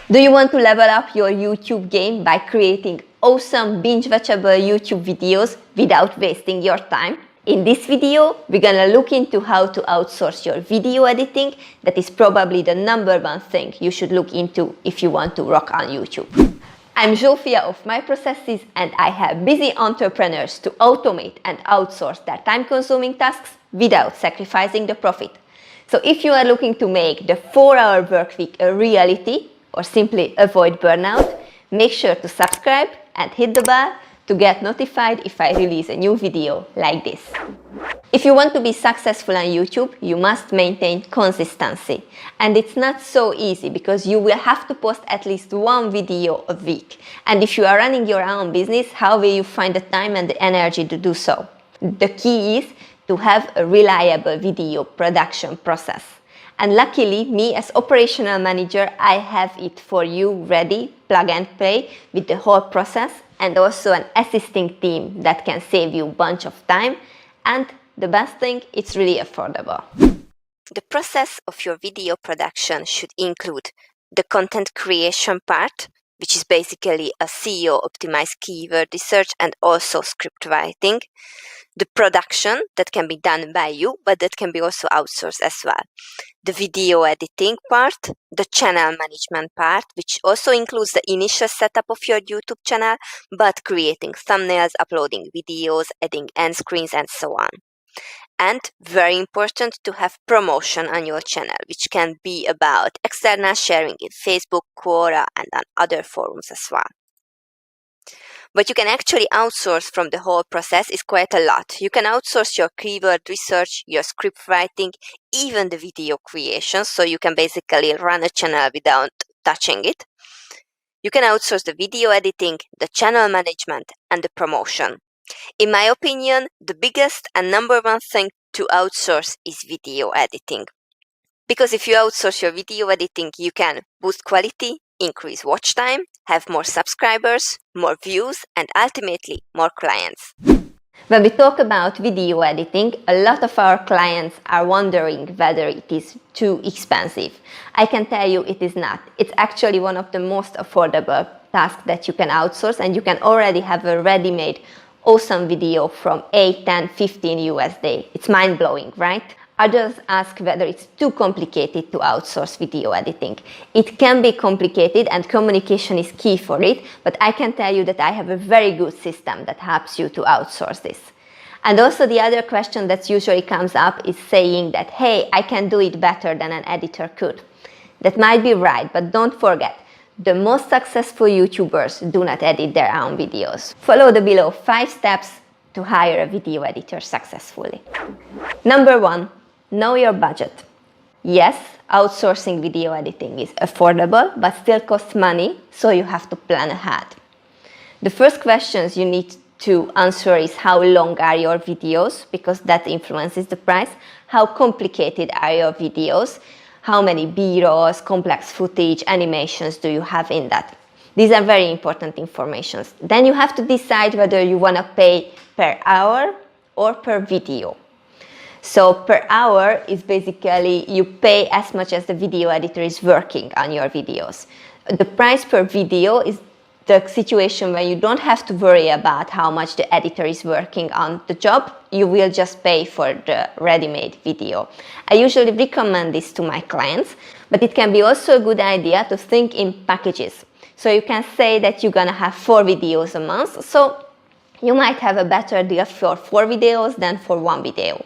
Do you want to level up your YouTube game by creating awesome binge-watchable YouTube videos without wasting your time? In this video, we're gonna look into how to outsource your video editing. That is probably the #1 thing you should look into if you want to rock on YouTube. I'm Zsófia of My Processes, and I help busy entrepreneurs to automate and outsource their time-consuming tasks without sacrificing the profit. So if you are looking to make the 4-hour workweek a reality, or simply avoid burnout, make sure to subscribe and hit the bell to get notified if I release a new video like this. If you want to be successful on YouTube, you must maintain consistency. And it's not so easy because you will have to post at least one video a week. And if you are running your own business, how will you find the time and the energy to do so? The key is to have a reliable video production process. And luckily, me as operational manager, I have it for you ready, plug and play with the whole process, and also an assisting team that can save you a bunch of time. And the best thing, it's really affordable. The process of your video production should include the content creation part, which is basically a SEO optimized keyword research and also script writing. The production that can be done by you, but that can be also outsourced as well. The video editing part, the channel management part, which also includes the initial setup of your YouTube channel, but creating thumbnails, uploading videos, adding end screens, and so on. And very important to have promotion on your channel, which can be about external sharing in Facebook, Quora, and on other forums as well. What you can actually outsource from the whole process is quite a lot. You can outsource your keyword research, your script writing, even the video creation, so you can basically run a channel without touching it. You can outsource the video editing, the channel management, and the promotion. In my opinion, the biggest and #1 thing to outsource is video editing. Because if you outsource your video editing, you can boost quality, increase watch time, have more subscribers, more views, and ultimately more clients. When we talk about video editing, a lot of our clients are wondering whether it is too expensive. I can tell you it is not. It's actually one of the most affordable tasks that you can outsource, and you can already have a ready-made awesome video from 8, 10, 15 USD. It's mind-blowing, right? Others ask whether it's too complicated to outsource video editing. It can be complicated and communication is key for it, but I can tell you that I have a very good system that helps you to outsource this. And also the other question that usually comes up is saying that, hey, I can do it better than an editor could. That might be right, but don't forget, the most successful YouTubers do not edit their own videos. Follow the below 5 steps to hire a video editor successfully. #1. Know your budget. Yes, outsourcing video editing is affordable, but still costs money, so you have to plan ahead. The first questions you need to answer is how long are your videos, because that influences the price. How complicated are your videos? How many B-rolls, complex footage, animations do you have in that? These are very important informations. Then you have to decide whether you want to pay per hour or per video. So per hour is basically you pay as much as the video editor is working on your videos. The price per video is the situation where you don't have to worry about how much the editor is working on the job. You will just pay for the ready-made video. I usually recommend this to my clients, but it can be also a good idea to think in packages. So you can say that you're gonna have 4 videos a month, so you might have a better deal for 4 videos than for 1 video.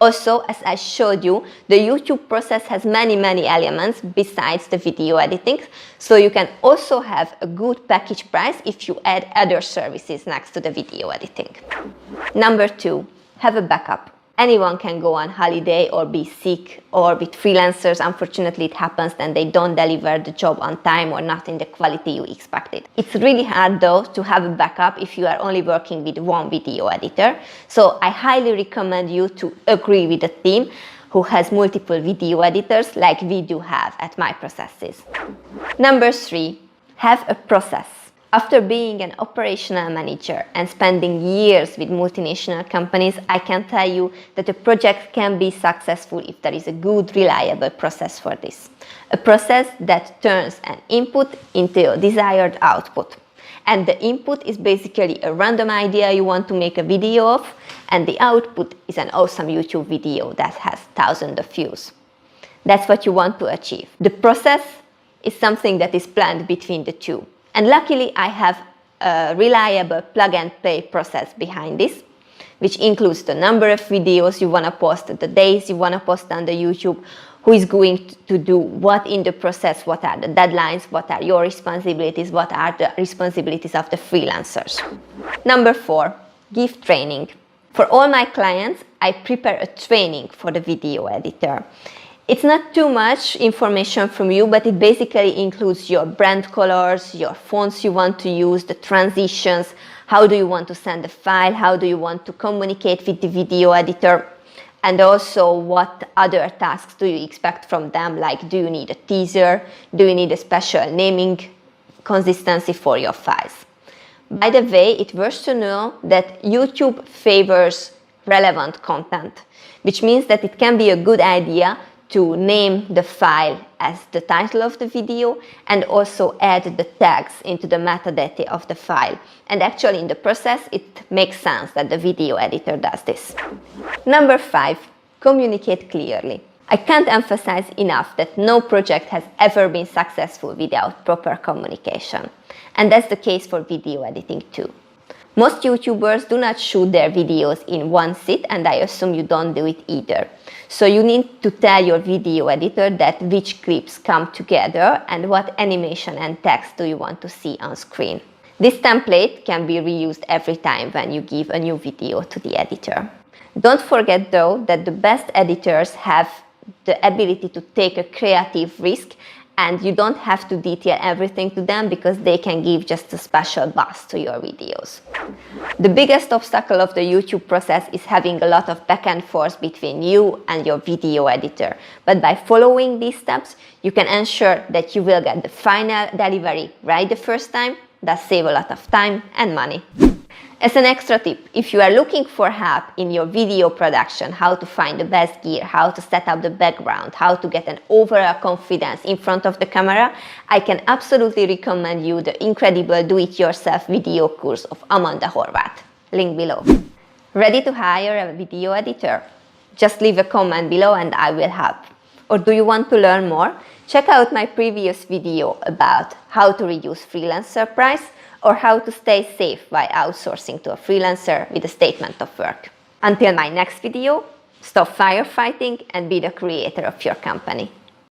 Also, as I showed you, the YouTube process has many elements besides the video editing, so you can also have a good package price if you add other services next to the video editing. #2, have a backup. Anyone can go on holiday or be sick, or with freelancers, unfortunately it happens and they don't deliver the job on time or not in the quality you expected. It's really hard though to have a backup if you are only working with one video editor. So I highly recommend you to agree with a team who has multiple video editors like we do have at My Processes. #3, have a process. After being an operational manager and spending years with multinational companies, I can tell you that a project can be successful if there is a good, reliable process for this. A process that turns an input into a desired output. And the input is basically a random idea you want to make a video of, and the output is an awesome YouTube video that has thousands of views. That's what you want to achieve. The process is something that is planned between the two. And luckily, I have a reliable plug-and-play process behind this, which includes the number of videos you want to post, the days you want to post on the YouTube, who is going to do what in the process, what are the deadlines, what are your responsibilities, what are the responsibilities of the freelancers. Number 4, give training. For all my clients, I prepare a training for the video editor. It's not too much information from you, but it basically includes your brand colors, your fonts you want to use, the transitions, how do you want to send a file, how do you want to communicate with the video editor, and also what other tasks do you expect from them, like do you need a teaser, do you need a special naming consistency for your files. By the way, it worth to know that YouTube favors relevant content, which means that it can be a good idea to name the file as the title of the video and also add the tags into the metadata of the file. And actually in the process, it makes sense that the video editor does this. Number 5, communicate clearly. I can't emphasize enough that no project has ever been successful without proper communication. And that's the case for video editing too. Most YouTubers do not shoot their videos in one sit, and I assume you don't do it either. So you need to tell your video editor that which clips come together and what animation and text do you want to see on screen. This template can be reused every time when you give a new video to the editor. Don't forget though that the best editors have the ability to take a creative risk, and you don't have to detail everything to them because they can give just a special buzz to your videos. The biggest obstacle of the YouTube process is having a lot of back and forth between you and your video editor. But by following these steps, you can ensure that you will get the final delivery right the first time, thus save a lot of time and money. As an extra tip, if you are looking for help in your video production, how to find the best gear, how to set up the background, how to get an overall confidence in front of the camera, I can absolutely recommend you the incredible do-it-yourself video course of Amanda Horvath. Link below. Ready to hire a video editor? Just leave a comment below and I will help. Or do you want to learn more? Check out my previous video about how to reduce freelancer price, or how to stay safe while outsourcing to a freelancer with a statement of work. Until my next video, stop firefighting and be the creator of your company.